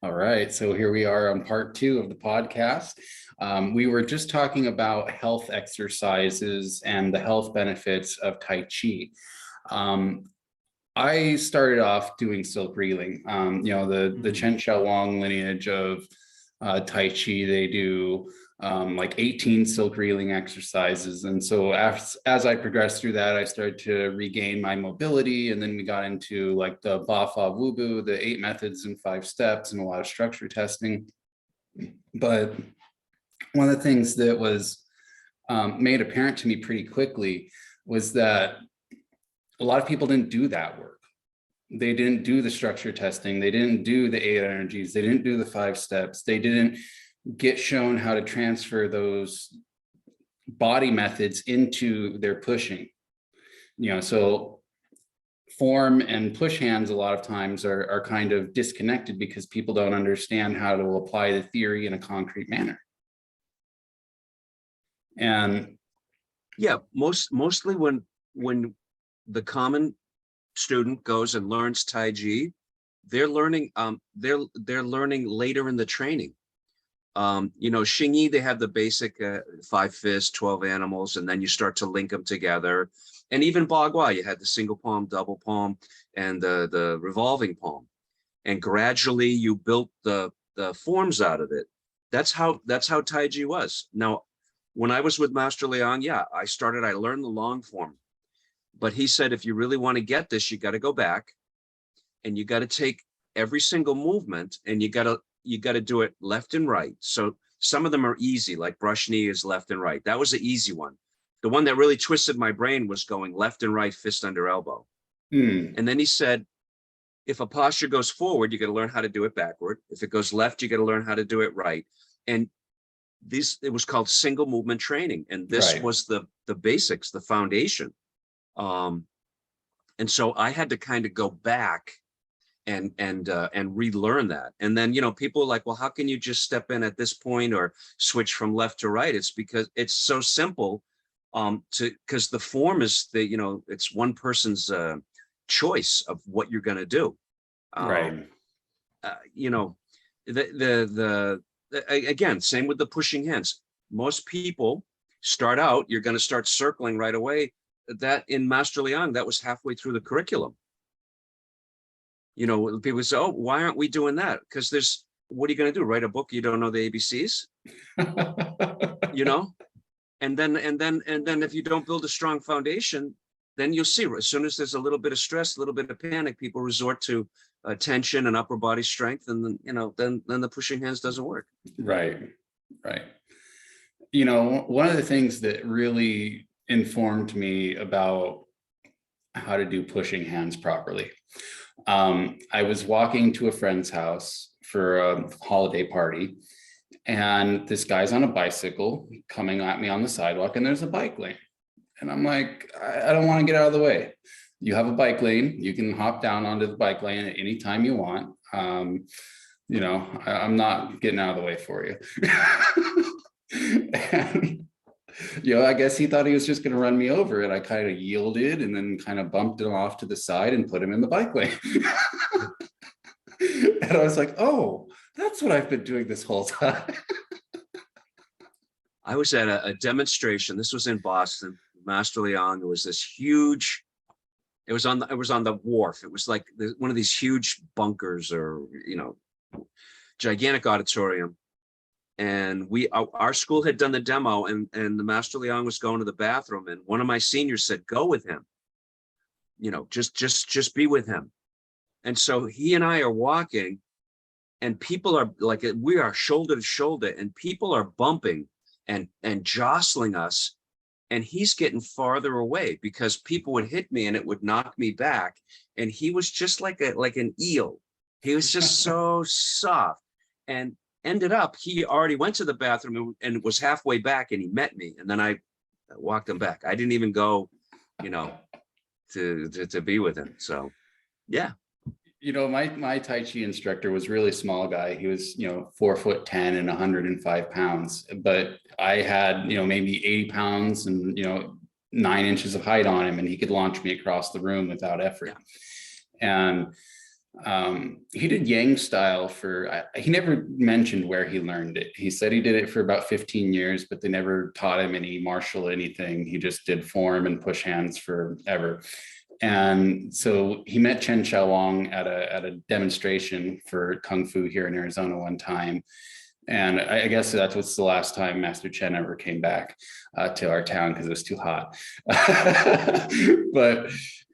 All right, so here we are on part two of the podcast. We were just talking about health exercises and the health benefits of Tai Chi. Um, I started off doing silk reeling. The Chen Xiao Wang lineage of Tai Chi, they do like 18 silk reeling exercises. And so as I progressed through that, I started to regain my mobility. And then we got into like the Ba Fa Wu Bu, the 8 methods and 5 steps, and a lot of structure testing. But one of the things that was made apparent to me pretty quickly was that a lot of people didn't do that work. They didn't do the structure testing. They didn't do the 8 energies. They didn't do the 5 steps. They didn't get shown how to transfer those body methods into their pushing. So form and push hands a lot of times are kind of disconnected because people don't understand how to apply the theory in a concrete manner. And yeah, mostly when the common student goes and learns Tai Chi, they're learning they're learning later in the training. Hsing-i, they have the basic 5 fists, 12 animals, and then you start to link them together. And even Bagua, you had the single palm, double palm, and the revolving palm. And gradually you built the forms out of it. That's how Tai Chi was. Now, when I was with Master Liang, yeah, I learned the long form. But he said, if you really want to get this, you got to go back and you got to take every single movement and you got to do it left and right. So some of them are easy, like brush knee is left and right. That was the easy one. The one that really twisted my brain was going left and right, fist under elbow. And then he said, if a posture goes forward, you got to learn how to do it backward. If it goes left, you got to learn how to do it right. And it was called single movement training. And this was the basics, the foundation. And so I had to kind of go back and relearn that. And then, people are like, well, how can you just step in at this point or switch from left to right? It's because it's so simple, because the form is it's one person's choice of what you're going to do. Again, same with the pushing hands. Most people start out, you're going to start circling right away. That in Master Liang, that was halfway through the curriculum. People say, oh, why aren't we doing that? Because what are you going to do? Write a book? You don't know the ABCs? And then if you don't build a strong foundation, then you'll see as soon as there's a little bit of stress, a little bit of panic, people resort to tension and upper body strength. And then the pushing hands doesn't work. Right. One of the things that really informed me about how to do pushing hands properly. I was walking to a friend's house for a holiday party, and this guy's on a bicycle coming at me on the sidewalk, and there's a bike lane. And I'm like, I don't want to get out of the way. You have a bike lane. You can hop down onto the bike lane at any time you want. I'm not getting out of the way for you. And, I guess he thought he was just going to run me over, and I kind of yielded and then kind of bumped him off to the side and put him in the bike lane. And I was like, oh, that's what I've been doing this whole time. I was at a demonstration. This was in Boston, Master Liang. There was this huge, it was on the wharf. It was like one of these huge bunkers or, gigantic auditorium. And our school had done the demo, and the Master Liang was going to the bathroom, and one of my seniors said, go with him, just be with him. And so he and I are walking, and people are like, we are shoulder to shoulder, and people are bumping and jostling us. And he's getting farther away because people would hit me and it would knock me back. And he was just like an eel. He was just so soft. And ended up, he already went to the bathroom and was halfway back, and he met me, and then I walked him back. I didn't even go, to be with him. So, yeah. My Tai Chi instructor was really small guy. He was, 4'10" and 105 pounds, but I had, maybe 80 pounds and, 9 inches of height on him, and he could launch me across the room without effort. Yeah. And He did Yang style he never mentioned where he learned it. He said he did it for about 15 years, but they never taught him any martial anything. He just did form and push hands forever. And so he met Chen Xiaowang at a demonstration for Kung Fu here in Arizona one time. And I guess that was the last time Master Chen ever came back to our town because it was too hot. But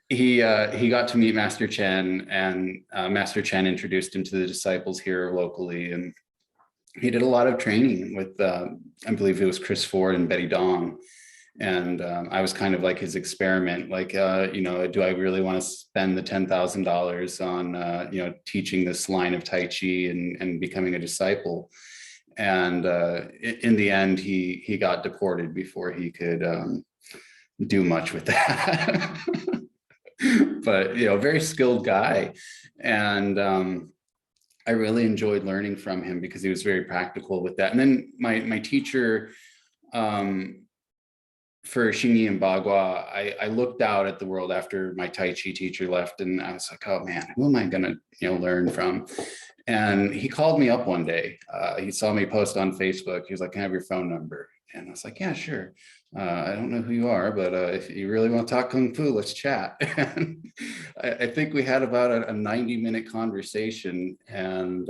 he got to meet Master Chen, and Master Chen introduced him to the disciples here locally. And he did a lot of training with, I believe it was Chris Ford and Betty Dong. And I was kind of like his experiment, like, you know, do I really want to spend the $10,000 on, you know, teaching this line of Tai Chi and becoming a disciple? And in the end, he got deported before he could do much with that. But, you know, very skilled guy. And I really enjoyed learning from him because he was very practical with that. And then my teacher, for hsing-i and bagua, I looked out at the world after my Tai Chi teacher left, and I was like, oh man, who am I gonna, you know, learn from? And he called me up one day. He saw me post on Facebook. He was like, can I have your phone number? And I was like, yeah, sure. I don't know who you are, but if you really want to talk Kung Fu, let's chat. And I think we had about a 90-minute conversation. And,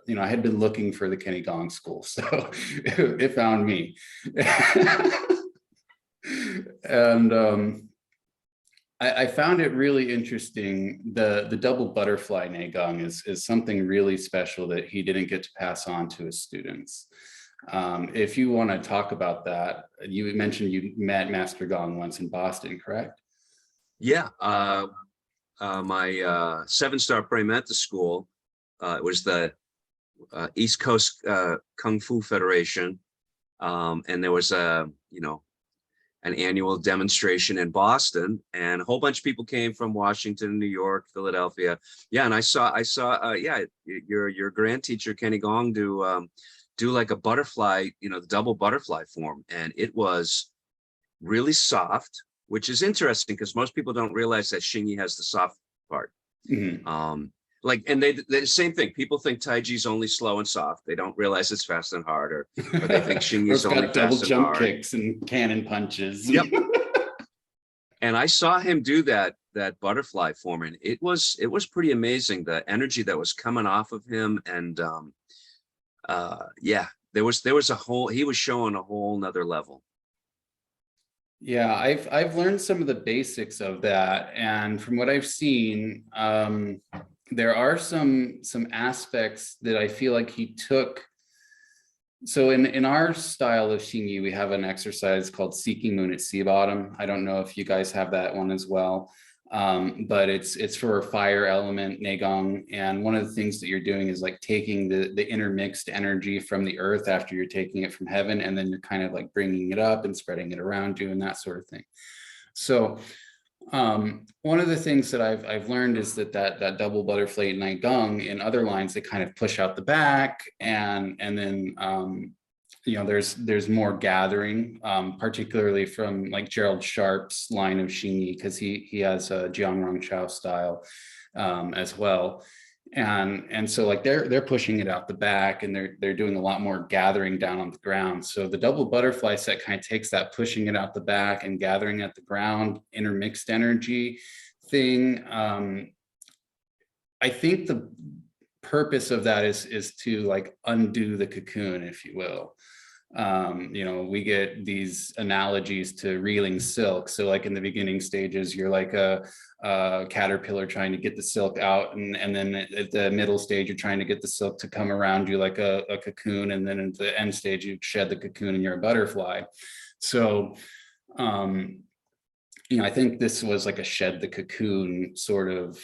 you know, I had been looking for the Qigong school, so it found me. And I found it really interesting. The double butterfly Neigong is something really special that he didn't get to pass on to his students. If you want to talk about that, you mentioned you met Master Gong once in Boston, correct? Yeah, my 7-star pre-menta school, it was the East Coast Kung Fu Federation, and there was you know, an annual demonstration in Boston, and a whole bunch of people came from Washington, New York, Philadelphia. Yeah, and I saw yeah, your grand teacher Kenny Gong do like a butterfly, you know, the double butterfly form, and it was really soft, which is interesting because most people don't realize that hsing-i has the soft part. Mm-hmm. Like, and they the same thing. People think Tai Chi is only slow and soft. They don't realize it's fast and hard, or they think hsing-i is only double fast and jump hard. kicks and cannon punches. Yep. And I saw him do that butterfly form, and it was pretty amazing, the energy that was coming off of him. And yeah, there was a whole, he was showing a whole nother level. Yeah, I've learned some of the basics of that, and from what I've seen, there are some aspects that I feel like he took. So in our style of hsing-i, we have an exercise called Seeking Moon at Sea Bottom. I don't know if you guys have that one as well, but it's for fire element Neigong. And one of the things that you're doing is like taking the intermixed energy from the earth after you're taking it from heaven, and then you're kind of like bringing it up and spreading it around you and that sort of thing. So one of the things that I've learned is that double butterfly Neigong in other lines, they kind of push out the back, and then you know, there's more gathering, particularly from like Gerald Sharp's line of hsing-i, because he has a Jiangrong Chao style as well. And so like they're pushing it out the back, and they're doing a lot more gathering down on the ground. So the double butterfly set kind of takes that pushing it out the back and gathering at the ground intermixed energy thing. I think the purpose of that is to like undo the cocoon, if you will. You know, we get these analogies to reeling silk. So like in the beginning stages, you're like a caterpillar trying to get the silk out, and then at the middle stage, you're trying to get the silk to come around you like a cocoon, and then at the end stage, you shed the cocoon and you're a butterfly. So you know, I think this was like a shed the cocoon sort of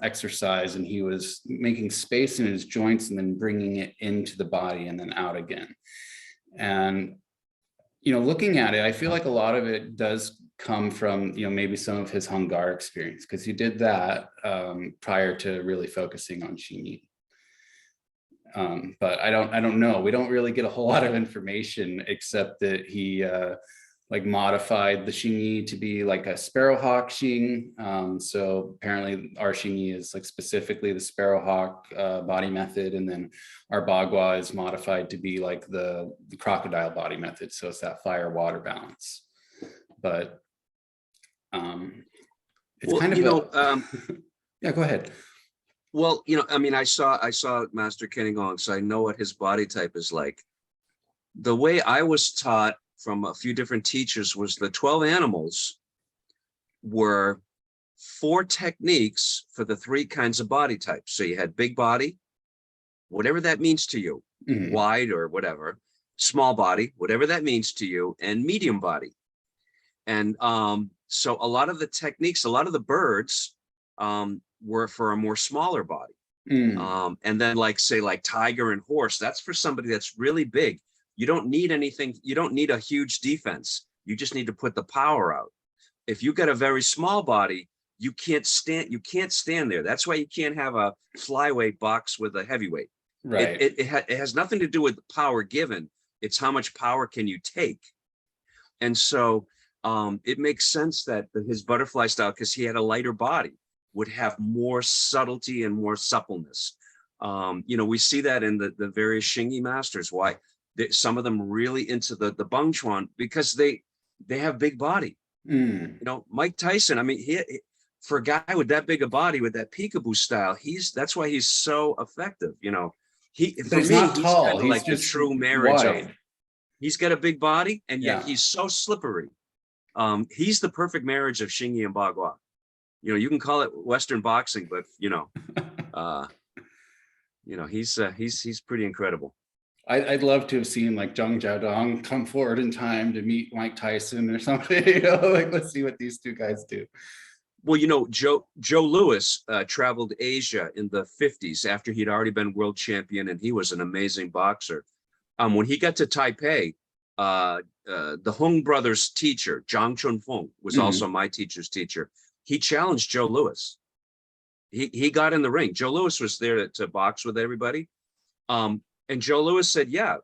exercise, and he was making space in his joints and then bringing it into the body and then out again. And, you know, looking at it, I feel like a lot of it does come from, you know, maybe some of his Hung Gar experience, because he did that prior to really focusing on hsing-i. But I don't know. We don't really get a whole lot of information, except that he like modified the hsing-i to be like a sparrowhawk hsing. So apparently our hsing-i is like specifically the sparrowhawk body method, and then our bagua is modified to be like the crocodile body method. So it's that fire water balance. But it's Well, kind of you know, yeah, go ahead. well, you know, I mean, I saw Master Qigong, so I know what his body type is like. The way I was taught from a few different teachers was the 12 animals were 4 techniques for the 3 kinds of body types. So you had big body, whatever that means to you, wide or whatever, small body, whatever that means to you, and medium body. And so a lot of the techniques, a lot of the birds were for a more smaller body. And then like say like tiger and horse, that's for somebody that's really big. You don't need anything. You don't need a huge defense. You just need to put the power out. If you got a very small body, you can't stand there. That's why you can't have a flyweight box with a heavyweight. Right. It has nothing to do with power given. It's how much power can you take. And so it makes sense that his butterfly style, because he had a lighter body, would have more subtlety and more suppleness. You know, we see that in the various hsing-i masters. Why? Some of them really into the bang chuan, because they have big body. You know, Mike Tyson, I mean, he for a guy with that big a body, with that peekaboo style, that's why he's so effective. You know, for he's me, not he's tall. kind of He's like the just true marriage wide. of, he's got a big body and yet Yeah. he's so slippery. He's the perfect marriage of hsing-i and bagua. You know, you can call it Western boxing, but you know, he's pretty incredible. I'd love to have seen like Zhang Jiaodong come forward in time to meet Mike Tyson or something. You know, like let's see what these 2 guys do. Well, you know, Joe Louis traveled Asia in the 50s after he'd already been world champion, and he was an amazing boxer. When he got to Taipei, the Hung brothers' teacher, Zhang Chunfeng, was also my teacher's teacher. He challenged Joe Louis. He got in the ring. Joe Louis was there to box with everybody. And Joe Louis said, yeah,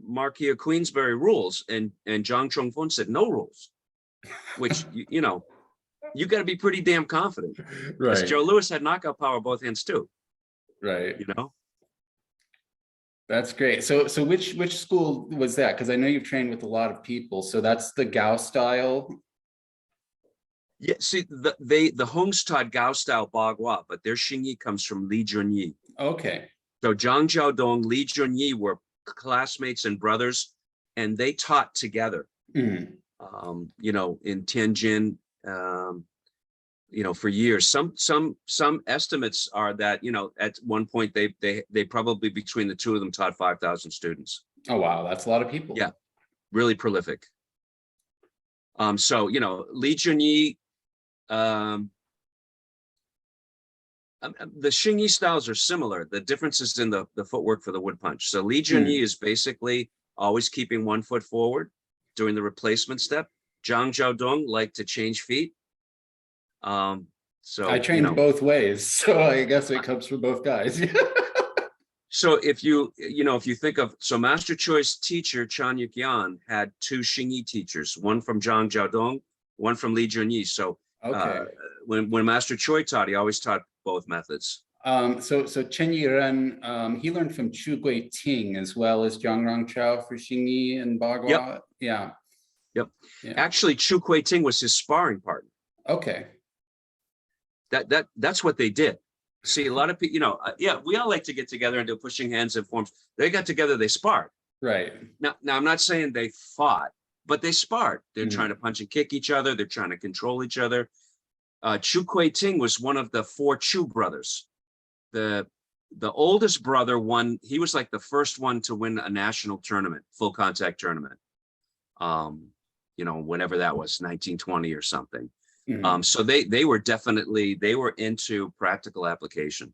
Marquis of Queensberry rules. And Zhang Chunfeng said, no rules, which, you know, you got to be pretty damn confident. Because Right. Joe Louis had knockout power both hands too. Right. You know? That's great. So which school was that? Because I know you've trained with a lot of people. So that's the Gao style. Yeah, see, the Hongs taught Gao style Bagua, but their hsing-i comes from Li Junyi. Okay. So Zhang Jiaodong, Li Junyi were classmates and brothers, and they taught together. You know, in Tianjin, you know, for years. Some estimates are that, you know, at one point they probably, between the 2 of them, taught 5,000 students. Oh wow, that's a lot of people. Yeah, really prolific. So you know, Li Junyi, the hsing-i styles are similar. The difference is in the footwork for the wood punch. So Li Junyi is basically always keeping 1 foot forward, doing the replacement step. Zhang Jiaodong like to change feet. So I trained both ways, so I guess it comes from both guys. So if you think of, so Master Choi's teacher, Chan Yukian, had 2 hsing-i teachers, one from Zhang Jiaodong, one from Li Junyi. So Okay. When Master Choi taught, he always taught both methods. So Chen Yiren, he learned from Chu Gui Ting as well as Jiang Rong Chao for hsing-i and bagua. Yep. Yeah. Yep. Yeah. Actually, Chu Kui Ting was his sparring partner. Okay. That's what they did. See, a lot of people, you know, yeah, we all like to get together and do pushing hands and forms. They got together, they sparred. Right. Now I'm not saying they fought, but they sparred. They're trying to punch and kick each other. They're trying to control each other. Chu Kui Ting was one of the 4 Chu brothers. The oldest brother won. He was like the first one to win a national tournament, full contact tournament. You know, whenever that was, 1920 or something. So they were definitely, they were into practical application.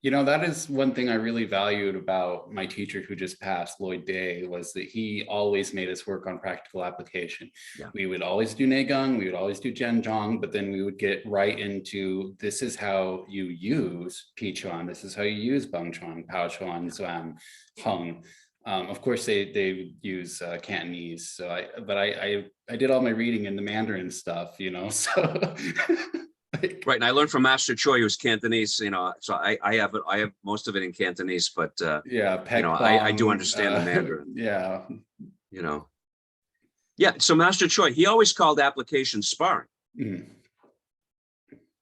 You know, that is one thing I really valued about my teacher who just passed, Lloyd Day, was that he always made us work on practical application. Yeah. We would always do Neigong, we would always do Zhenjiang, but then we would get right into, this is how you use Pichuan, this is how you use Bangchuan, Paochuan, Zhuan, Heng. Of course, they use Cantonese. So I did all my reading in the Mandarin stuff, you know. So like, Right, and I learned from Master Choi, who's Cantonese, you know, so I have most of it in Cantonese, but yeah, you Pek know, I do Bong, understand the Mandarin, yeah, you know. Yeah, so Master Choi, he always called application sparring, mm,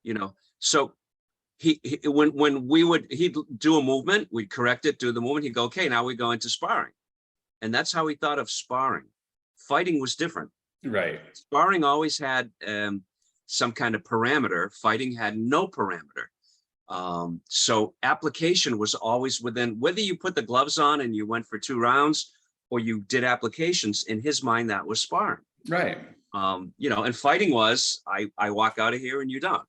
you know. So when he'd do a movement, we'd correct it, do the movement, he'd go, okay, now we go into sparring. And that's how he thought of sparring. Fighting was different. right, Sparring always had some kind of parameter. Fighting had no parameter. So application was always within, whether you put the gloves on and you went for 2 rounds or you did applications, in his mind, that was sparring. right. You know, and fighting was, I walk out of here and you're done.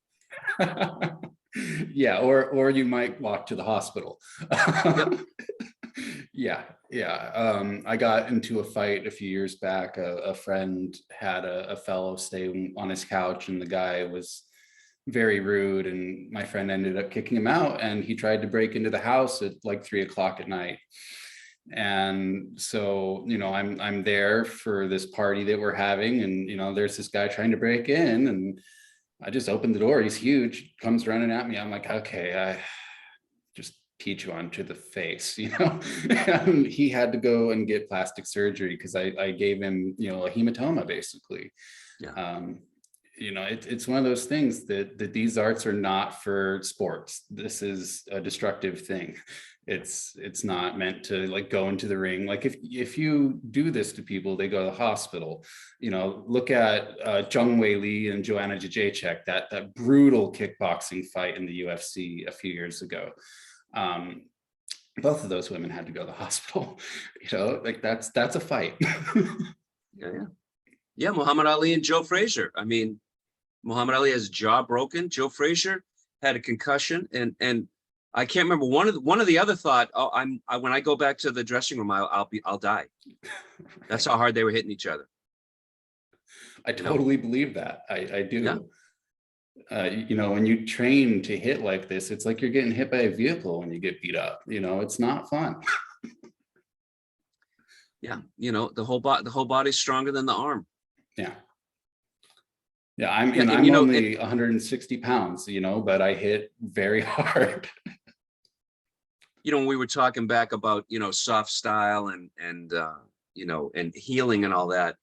Yeah, or you might walk to the hospital. Yep. Yeah, yeah. I got into a fight a few years back. A friend had a fellow stay on his couch, and the guy was very rude, and my friend ended up kicking him out, and he tried to break into the house at like 3 o'clock at night. And so, you know, I'm there for this party that we're having, and you know, there's this guy trying to break in, and I just opened the door. He's huge, comes running at me. I'm like, okay, I just peed you onto the face, you know. And he had to go and get plastic surgery because I gave him, you know, a hematoma basically. Yeah. You know, it's one of those things that these arts are not for sports. This is a destructive thing. It's not meant to like go into the ring. Like if you do this to people, they go to the hospital. You know, look at Zheng Wei Li and Joanna Jacek, that brutal kickboxing fight in the UFC a few years ago. Both of those women had to go to the hospital. You know, like that's a fight. Yeah, Muhammad Ali and Joe Frazier. I mean, Muhammad Ali has his jaw broken. Joe Frazier had a concussion, and I can't remember one of the other thought. Oh, when I go back to the dressing room, I'll die. That's how hard they were hitting each other. I totally believe that. I do. Yeah. You know, when you train to hit like this, it's like you're getting hit by a vehicle when you get beat up. You know, it's not fun. Yeah, you know, the whole body's stronger than the arm. Yeah. Yeah, I'm you know, only 160 pounds, you know, but I hit very hard. You know, when we were talking back about, you know, soft style and you know, and healing and all that,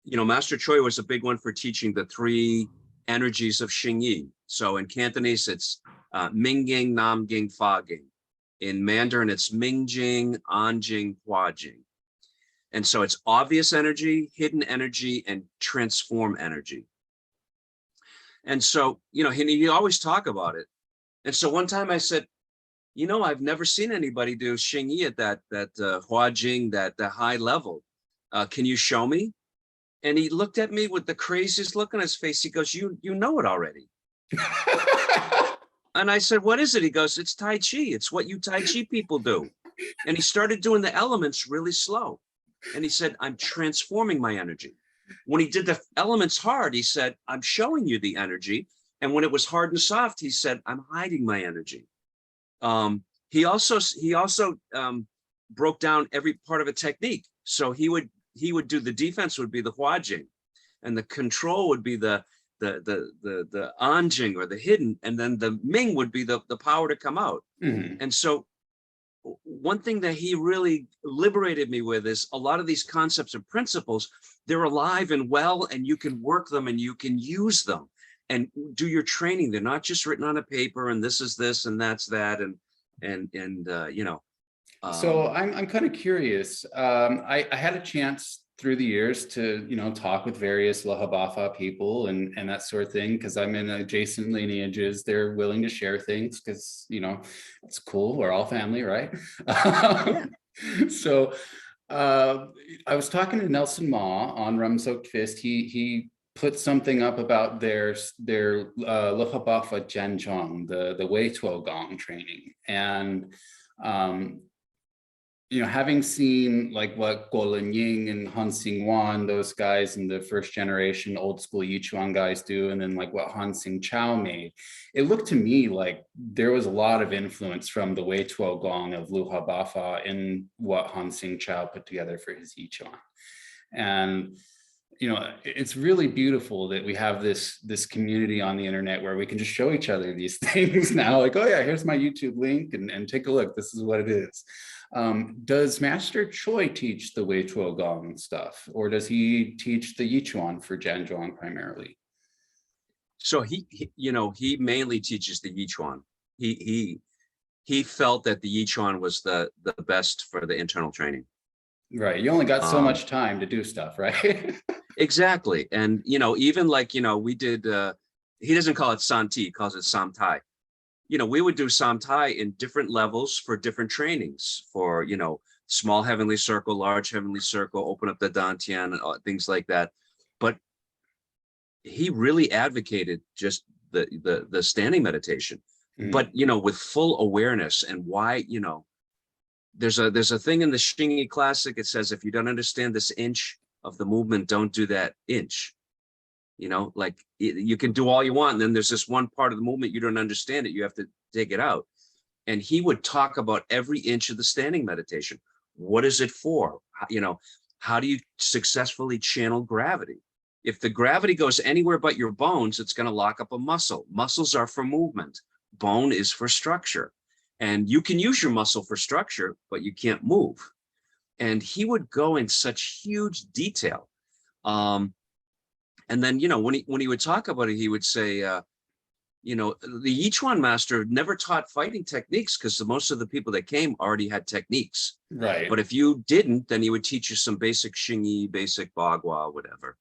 you know, Master Choi was a big one for teaching the 3 energies of hsing-i. So in Cantonese, it's Mingjing, Namjing, Fajing. In Mandarin, it's Mingjing, Anjing, Huajing. And so it's obvious energy, hidden energy, and transform energy. And so, you know, he always talk about it. And so one time I said, you know, I've never seen anybody do hsing-i at that huajing, that high level. Can you show me? And he looked at me with the craziest look on his face. He goes, you know it already. And I said, what is it? He goes, it's Tai Chi. It's what you Tai Chi people do. And he started doing the elements really slow. And he said, I'm transforming my energy. When he did the elements hard, he said, I'm showing you the energy. And when it was hard and soft, he said, I'm hiding my energy. He also broke down every part of a technique. So he would do the defense would be the huajing, and the control would be the anjing or the hidden, and then the ming would be the power to come out. Mm-hmm. And so one thing that he really liberated me with is a lot of these concepts and principles, they're alive and well, and you can work them and you can use them and do your training. They're not just written on a paper and this is this and that's that. And you know. So I'm kind of curious. I had a chance through the years to, you know, talk with various Lahabafa people and that sort of thing, because I'm in adjacent lineages. They're willing to share things because, you know, it's cool. We're all family, right? Yeah. So I was talking to Nelson Ma on Rum Soaked Fist. He put something up about their Lahabafa Jianzhong, the Wei Tuo Gong training. And having seen like what Guolin Ying and Han-Xing those guys in the first generation old school Yichuan guys do, and then like what Han-Xing Chao made, it looked to me like there was a lot of influence from the Wei Tuo Gong of Lu Ha Bafa in what Han-Xing Chao put together for his Yichuan. And it's really beautiful that we have this community on the internet where we can just show each other these things now, like, oh yeah, here's my YouTube link, and take a look, this is what it is. Does Master Choi teach the Wei Tuo Gong stuff, or does he teach the Yichuan for Jianzhuang primarily? So he mainly teaches the Yichuan. He felt that the Yichuan was the best for the internal training. Right, you only got so much time to do stuff, right? Exactly. And even like we did, he doesn't call it Santi, he calls it Samtai. We would do Samtai in different levels for different trainings, for small heavenly circle, large heavenly circle, open up the Dantian, things like that. But he really advocated just the standing meditation, but with full awareness. And why, there's a thing in the hsing-i classic, it says, if you don't understand this inch of the movement, don't do that inch. Like you can do all you want, and then there's this one part of the movement you don't understand it, you have to take it out. And he would talk about every inch of the standing meditation. What is it for? How do you successfully channel gravity? If the gravity goes anywhere but your bones, it's going to lock up a muscle. Muscles are for movement. Bone is for structure. And you can use your muscle for structure, but you can't move. And he would go in such huge detail. And then, when he would talk about it, he would say, the Yichuan master never taught fighting techniques, because most of the people that came already had techniques. Right. But if you didn't, then he would teach you some basic hsing-i, basic bagua, whatever.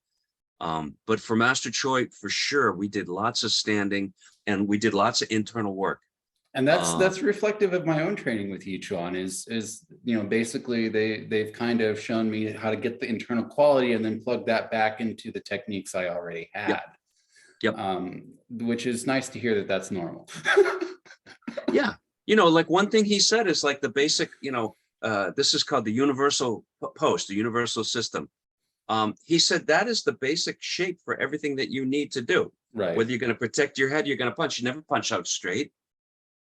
But for Master Choi, for sure, we did lots of standing, and we did lots of internal work. And that's reflective of my own training with Yichuan is basically they've kind of shown me how to get the internal quality and then plug that back into the techniques I already had. Yep. Which is nice to hear that that's normal. Yeah. Like one thing he said is like the basic, this is called the universal post, the universal system. He said that is the basic shape for everything that you need to do. Right. Whether you're going to protect your head, you're going to punch. You never punch out straight.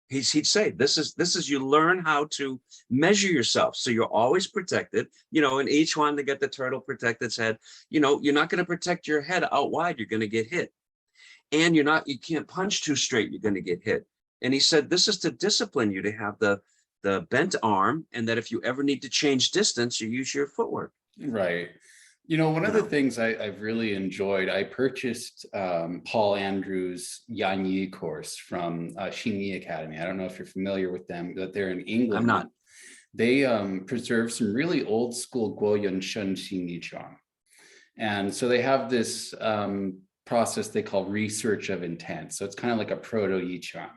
He'd say, this is you learn how to measure yourself. So you're always protected, in each one to get the turtle protect its head. You're not going to protect your head out wide. You're going to get hit. And you can't punch too straight. You're going to get hit. And he said, this is to discipline you to have the bent arm. And that if you ever need to change distance, you use your footwork. Right. One of the things I've really enjoyed, I purchased Paul Andrews' Yan Yi course from Hsing-i Academy. I don't know if you're familiar with them, but they're in England. I'm not. They preserve some really old school Guoyuan Shen Xing Yichuan. And so they have this process they call research of intent. So it's kind of like a proto Yichuan.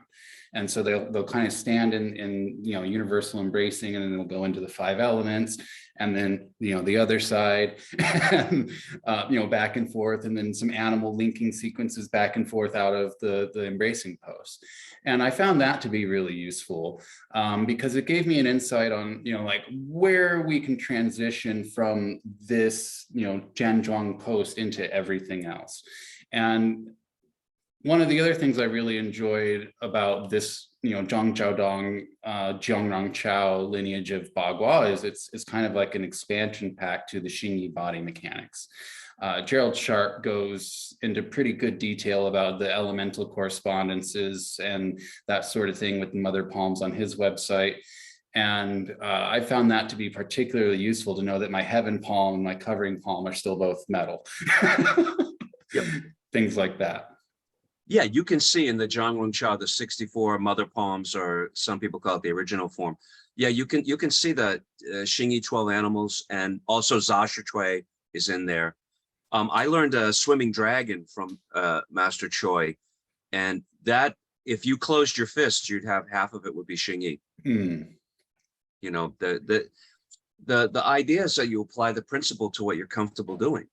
And so they'll kind of stand in universal embracing, and then they'll go into the 5 elements, and then the other side, and back and forth, and then some animal linking sequences back and forth out of the embracing pose. And I found that to be really useful because it gave me an insight on like where we can transition from this Jianzhuang post into everything else. And one of the other things I really enjoyed about this, Zhang Jiaodong, Jiangrang Chao lineage of Bagua is it's kind of like an expansion pack to the hsing-i body mechanics. Gerald Sharp goes into pretty good detail about the elemental correspondences and that sort of thing with the mother palms on his website. And I found that to be particularly useful to know that my heaven palm and my covering palm are still both metal. Yep. Things like that. Yeah, you can see in the Zhangrong Cha, the 64 mother palms, or some people call it the original form. Yeah, you can see the hsing-i 12 animals, and also Zha Shi Cui is in there. I learned a swimming dragon from Master Choi, and that if you closed your fists, you'd have half of it would be hsing-i. The idea is that you apply the principle to what you're comfortable doing.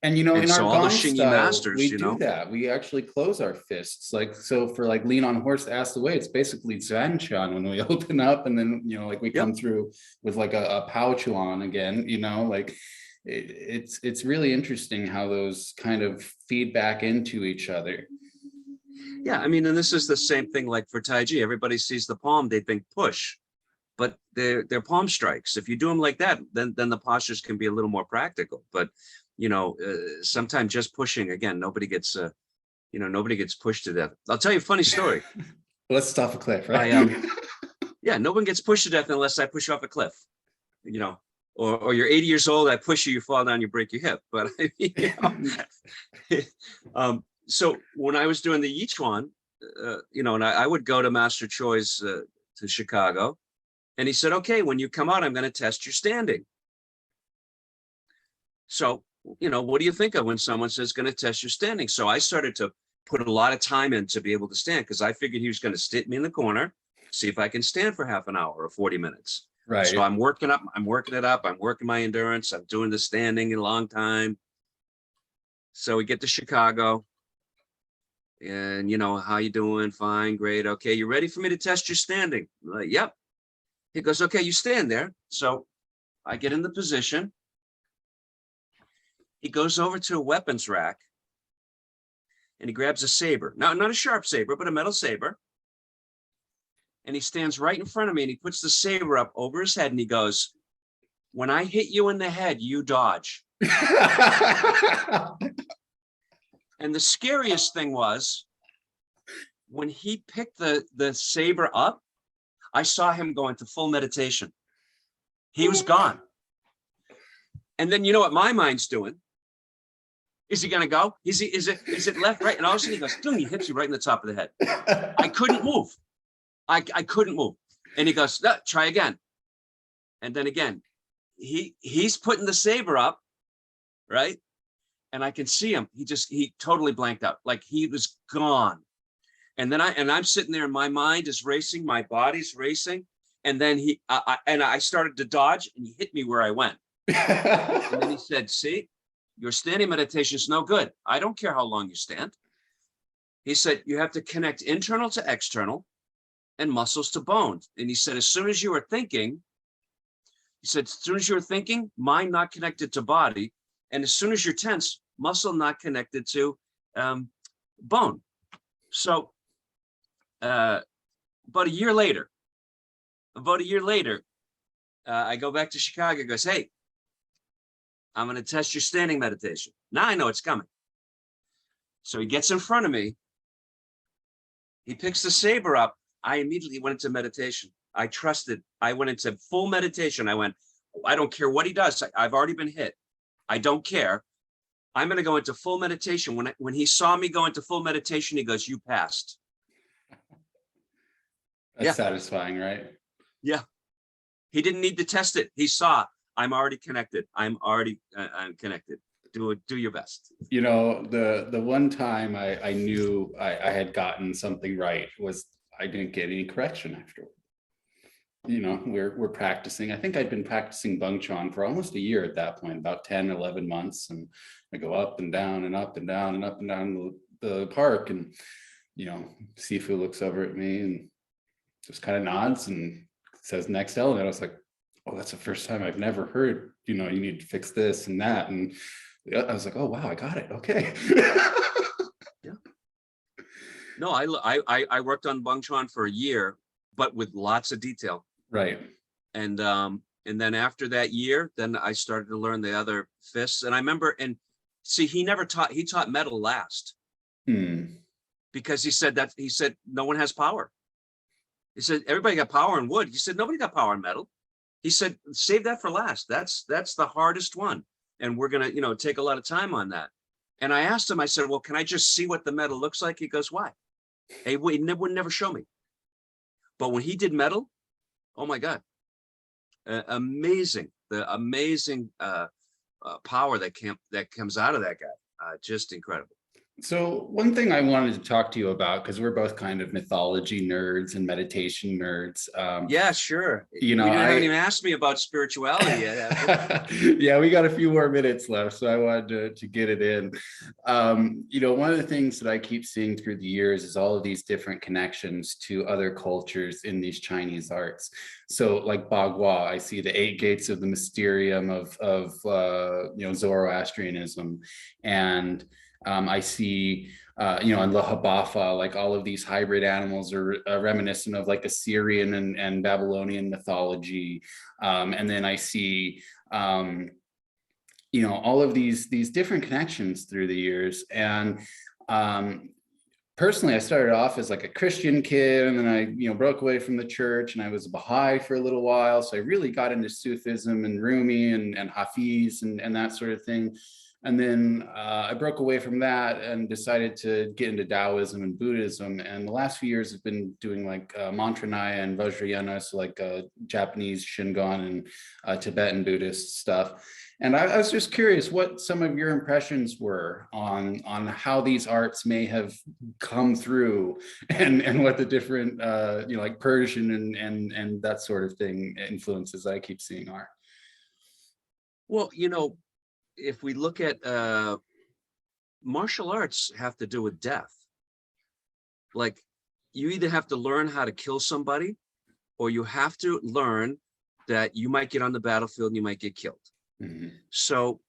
And you know, And in our so all the Gong hsing-i style, masters, we do that. We actually close our fists. Like, so for like lean on horse, ask the way, it's basically Zanshan when we open up, and then, you know, like we yep. come through with like a Pao Chuan again, you know, like it's really interesting how those kind of feed back into each other. Yeah, I mean, and this is the same thing like for Tai Chi. Everybody sees the palm, they think push, but they're palm strikes. If you do them like that, then the postures can be a little more practical. But you know, sometimes just pushing, again, nobody gets nobody gets pushed to death. I'll tell you a funny story. Let's stop a cliff, right? Yeah, no one gets pushed to death unless I push you off a cliff, you know, or you're 80 years old, I push you, you fall down, you break your hip. But I mean, you know, so when I was doing the Yichuan, you know, and I would go to Master Choi's to Chicago, and he said, okay, when you come out, I'm going to test your standing. So, you know, what do you think of when someone says going to test your standing? So I started to put a lot of time in to be able to stand, because I figured he was going to stick me in the corner, see if I can stand for half an hour or 40 minutes. Right. So I'm working it up, I'm working my endurance, I'm doing the standing a long time. So we get to Chicago, and you know, how you doing? Fine, great. Okay, you ready for me to test your standing? I'm like, yep. He goes, okay, you stand there. So I get in the position. He goes over to a weapons rack and he grabs a saber. Now, not a sharp saber, but a metal saber. And he stands right in front of me and he puts the saber up over his head and he goes, when I hit you in the head, you dodge. And the scariest thing was when he picked the saber up, I saw him go into full meditation. He was gone. And then you know what my mind's doing? Is he going to go? Is it left, right? And all of a sudden he goes, boom, he hits you right in the top of the head. I couldn't move. I couldn't move. And he goes, no, try again. And then again, he's putting the saber up, right? And I can see him. He totally blanked out. Like he was gone. And then I'm sitting there and my mind is racing. My body's racing. And then I started to dodge and he hit me where I went. And then he said, see, your standing meditation is no good. I don't care how long you stand. He said, you have to connect internal to external and muscles to bone. And he said, as soon as you are thinking, mind not connected to body. And as soon as you're tense, muscle not connected to bone. So about a year later, I go back to Chicago. He goes, hey, I'm going to test your standing meditation. Now I know it's coming. So he gets in front of me. He picks the saber up. I immediately went into meditation. I trusted. I went into full meditation. I went, I don't care what he does. I've already been hit. I don't care. I'm going to go into full meditation. When he saw me go into full meditation, he goes, you passed. That's satisfying, right? Yeah. He didn't need to test it. He saw, I'm already connected. I'm connected. Do your best. You know, the one time I knew I had gotten something right was I didn't get any correction afterward. You know, we're practicing. I think I'd been practicing Bung Chuan for almost a year at that point, about 10, 11 months. And I go up and down and up and down and up and down the park. And, you know, Sifu looks over at me and just kind of nods and says next element. I was like, oh, that's the first time I've never heard, you know, you need to fix this and that. And I was like, oh, wow, I got it. Okay. Yeah. No, I worked on Bung Chuan for a year, but with lots of detail. Right. And then after that year, then I started to learn the other fists. And I remember, and see, he taught metal last. Because he said no one has power. He said, everybody got power in wood. He said, nobody got power in metal. He said, save that for last. That's the hardest one. And we're going to, you know, take a lot of time on that. And I asked him, I said, well, can I just see what the metal looks like? He goes, why? He would never show me. But when he did metal, oh my God, amazing. The amazing power that comes out of that guy. Just incredible. So one thing I wanted to talk to you about, because we're both kind of mythology nerds and meditation nerds. Yeah, sure. You know, We didn't haven't I even asked me about spirituality yet, have you? yeah, we got a few more minutes left, so I wanted to get it in. You know, one of the things that I keep seeing through the years is all of these different connections to other cultures in these Chinese arts. So like Bagua, I see the eight gates of the mysterium of you know, Zoroastrianism, and I see you know, in La Habafa, like all of these hybrid animals are reminiscent of like Assyrian and Babylonian mythology. And then I see, you know, all of these different connections through the years. And um, personally, I started off as like a Christian kid, and then I, you know, broke away from the church, and I was a Baha'i for a little while. So I really got into Sufism and Rumi and Hafiz and that sort of thing. And then I broke away from that and decided to get into Taoism and Buddhism. And the last few years have been doing like Mantranyaya and Vajrayana, so like Japanese Shingon and Tibetan Buddhist stuff. And I was just curious what some of your impressions were on how these arts may have come through, and what the different you know, like Persian and that sort of thing influences I keep seeing are. Well, you know, if we look at martial arts have to do with death. Like, you either have to learn how to kill somebody, or you have to learn that you might get on the battlefield and you might get killed. Mhm. So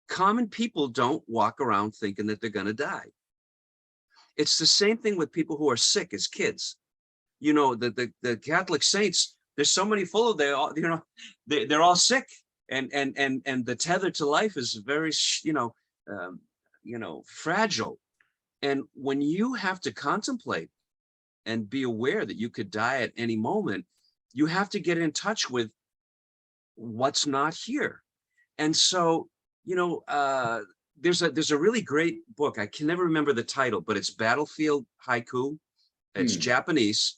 common people don't walk around thinking that they're going to die. It's the same thing with people who are sick as kids. You know, the Catholic saints, there's so many full of, they all, you know, they're all sick, and the tether to life is very, you know, fragile. And when you have to contemplate and be aware that you could die at any moment, you have to get in touch with what's not here. And so, you know, there's a really great book. I can never remember the title, but it's Battlefield Haiku. It's Japanese.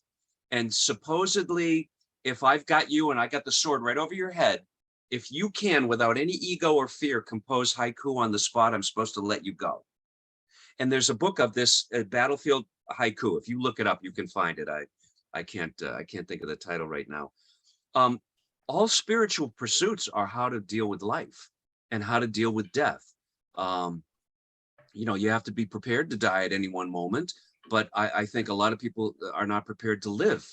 And supposedly, if I've got you and I got the sword right over your head, if you can, without any ego or fear, compose haiku on the spot, I'm supposed to let you go. And there's a book of this Battlefield Haiku. If you look it up, you can find it. I can't think of the title right now. All spiritual pursuits are how to deal with life and how to deal with death. You know, you have to be prepared to die at any one moment, but I think a lot of people are not prepared to live.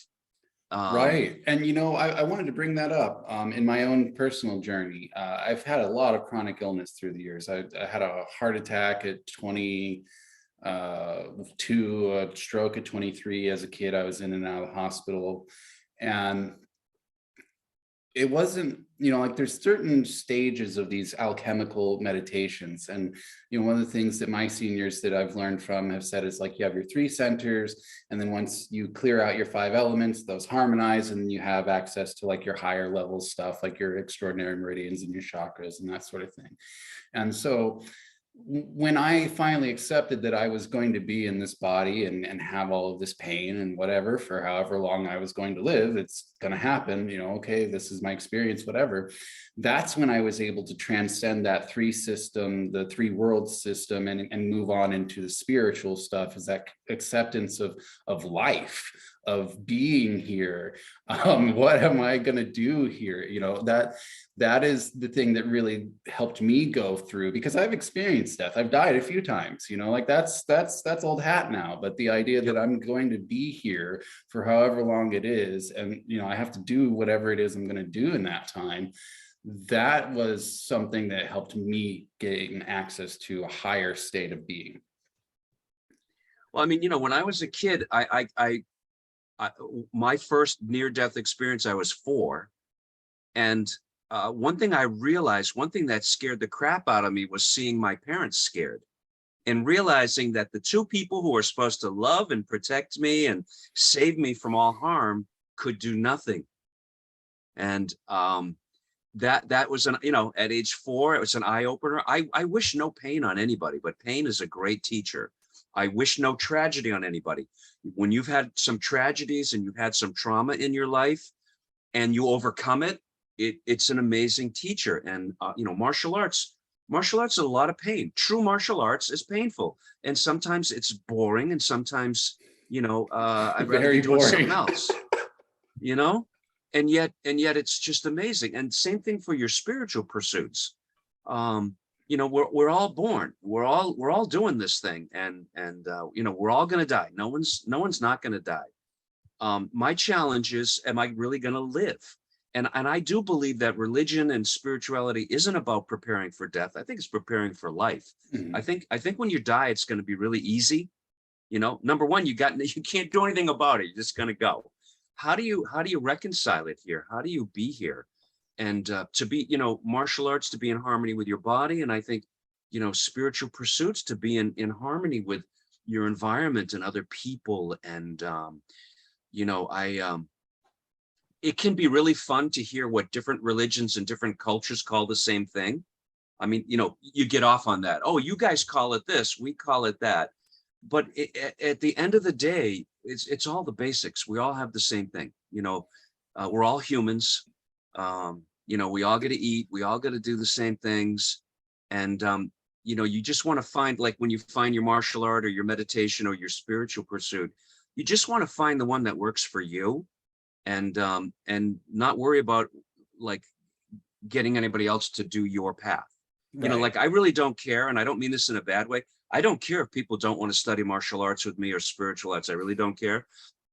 Right. And, you know, I wanted to bring that up in my own personal journey. I've had a lot of chronic illness through the years. I had a heart attack at 22, a stroke at 23. As a kid, I was in and out of the hospital. And it wasn't, you know, like there's certain stages of these alchemical meditations. And, you know, one of the things that my seniors that I've learned from have said is like, you have your three centers, and then once you clear out your five elements, those harmonize, and you have access to like your higher level stuff, like your extraordinary meridians and your chakras and that sort of thing. And so when I finally accepted that I was going to be in this body and have all of this pain and whatever for however long I was going to live, it's going to happen, you know, okay, this is my experience, whatever. That's when I was able to transcend that three system, the three worlds system, and move on into the spiritual stuff, is that acceptance of life, of being here. What am I going to do here? You know, that is the thing that really helped me go through, because I've experienced death. I've died a few times, you know, like that's old hat now. But the idea that I'm going to be here for however long it is, and, you know, I have to do whatever it is I'm going to do in that time, that was something that helped me gain access to a higher state of being. Well, I mean, you know, when I was a kid, my first near-death experience, I was 4. And one thing I realized, one thing that scared the crap out of me was seeing my parents scared, and realizing that the two people who are supposed to love and protect me and save me from all harm could do nothing. And that was you know, at age 4, it was an eye opener. I wish no pain on anybody, but pain is a great teacher. I wish no tragedy on anybody. When you've had some tragedies and you've had some trauma in your life and you overcome it, it's an amazing teacher. And you know, martial arts, Martial arts is a lot of pain. True martial arts is painful. And sometimes it's boring. And sometimes, I'd rather Very be doing something boring. else, you know? And yet it's just amazing. And same thing for your spiritual pursuits. We're all born. We're all doing this thing. And we're all gonna die. No one's not gonna die. My challenge is, am I really gonna live? And I do believe that religion and spirituality isn't about preparing for death. I think it's preparing for life. Mhm. I think when you die, it's going to be really easy. Number one, you can't do anything about it. You're just going to go. How do you reconcile it here? How do you be here? And to be, martial arts, to be in harmony with your body. And I think, spiritual pursuits, to be in harmony with your environment and other people. And, it can be really fun to hear what different religions and different cultures call the same thing. I mean, you get off on that. Oh, you guys call it this, we call it that. But at the end of the day, it's all the basics. We all have the same thing. We're all humans. We all get to eat. We all got to do the same things. And, you just want to find, like when you find your martial art or your meditation or your spiritual pursuit, you just want to find the one that works for you. And not worry about like getting anybody else to do your path. Right. Like I really don't care, and I don't mean this in a bad way. I don't care if people don't want to study martial arts with me or spiritual arts. I really don't care.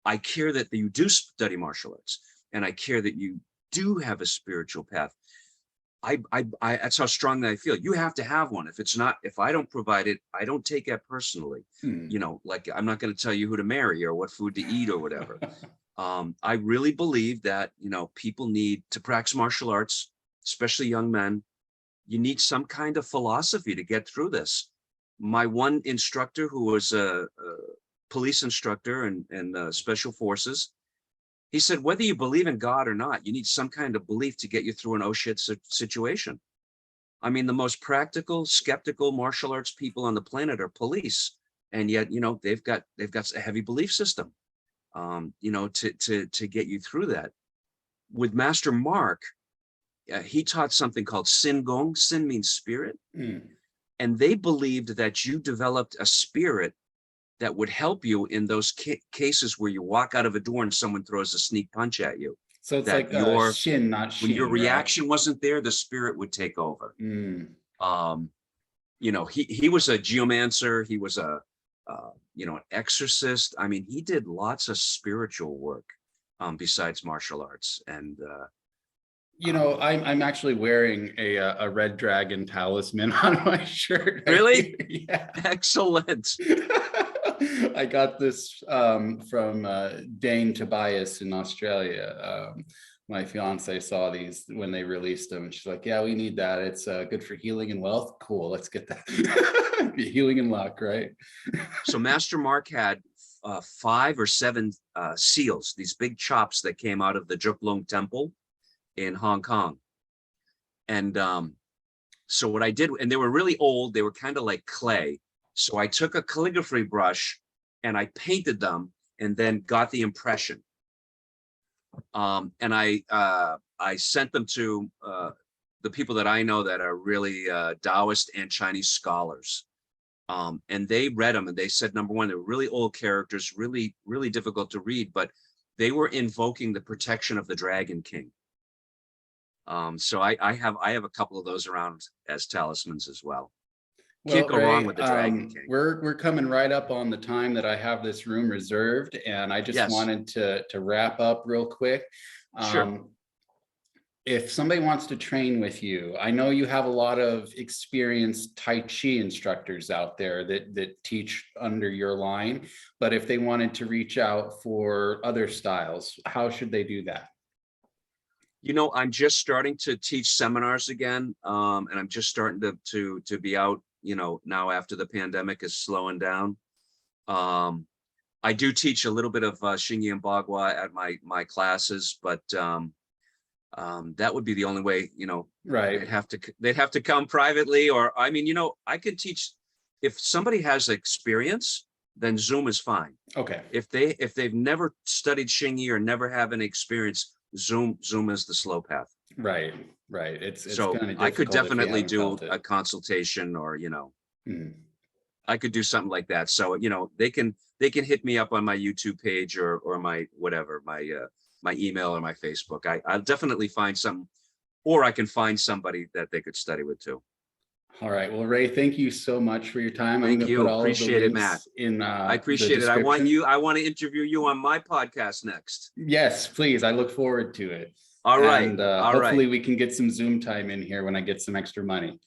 I care that you do study martial arts, and I care that you do have a spiritual path. I that's how strongly I feel. You have to have one. If I don't provide it, I don't take it personally. Like I'm not going to tell you who to marry or what food to eat or whatever. I really believe that, people need to practice martial arts, especially young men. You need some kind of philosophy to get through this. My one instructor, who was a police instructor in special forces, he said, whether you believe in God or not, you need some kind of belief to get you through an oh shit situation. I mean, the most practical, skeptical martial arts people on the planet are police. And yet, they've got a heavy belief system. To get you through that. With Master Mark, he taught something called Qigong. Sin means spirit. And they believed that you developed a spirit that would help you in those cases where you walk out of a door and someone throws a sneak punch at you. So it's that like shin, not shin. When your reaction right? wasn't there, the spirit would take over. He was a geomancer. He was an exorcist. I mean, he did lots of spiritual work besides martial arts. And I'm actually wearing a red dragon talisman on my shirt. Really? Yeah. Excellent. I got this from Dane Tobias in Australia. My fiance saw these when they released them, and she's like, yeah, we need that. It's good for healing and wealth. Cool, let's get that. Healing and luck, right? So Master Mark had 5 or 7 seals, these big chops that came out of the Juklung temple in Hong Kong. And so what I did, and they were really old, they were kind of like clay. So I took a calligraphy brush and I painted them and then got the impression. And I sent them to the people that I know that are really Taoist and Chinese scholars. And they read them and they said, number one, they're really old characters, really, really difficult to read, but they were invoking the protection of the Dragon King. So I have a couple of those around as talismans as well. Can't go wrong with the Dragon King. We're coming right up on the time that I have this room reserved, and I just wanted to wrap up real quick. Sure. If somebody wants to train with you, I know you have a lot of experienced Tai Chi instructors out there that teach under your line, but if they wanted to reach out for other styles, how should they do that? I'm just starting to teach seminars again, and I'm just starting to be out, now after the pandemic is slowing down. I do teach a little bit of hsing-i and bagua at my classes, but that would be the only way, right. They'd have to come privately, or I mean, I could teach. If somebody has experience, then Zoom is fine. Okay. If they've never studied hsing-i or never have any experience, Zoom is the slow path. Right. Right. It's So kind of I could difficult if you definitely haven't do felt a it. consultation, or, Mm. I could do something like that. So, they can hit me up on my YouTube page, or my whatever, my email or my Facebook. I'll definitely find some, or I can find somebody that they could study with too. All right. Well, Ray, thank you so much for your time. I'm Thank going to put you. all of the Appreciate it, Matt. links in I the appreciate it. description. I want to interview you on my podcast next. Yes, please. I look forward to it. All right. And All right. hopefully we can get some Zoom time in here when I get some extra money.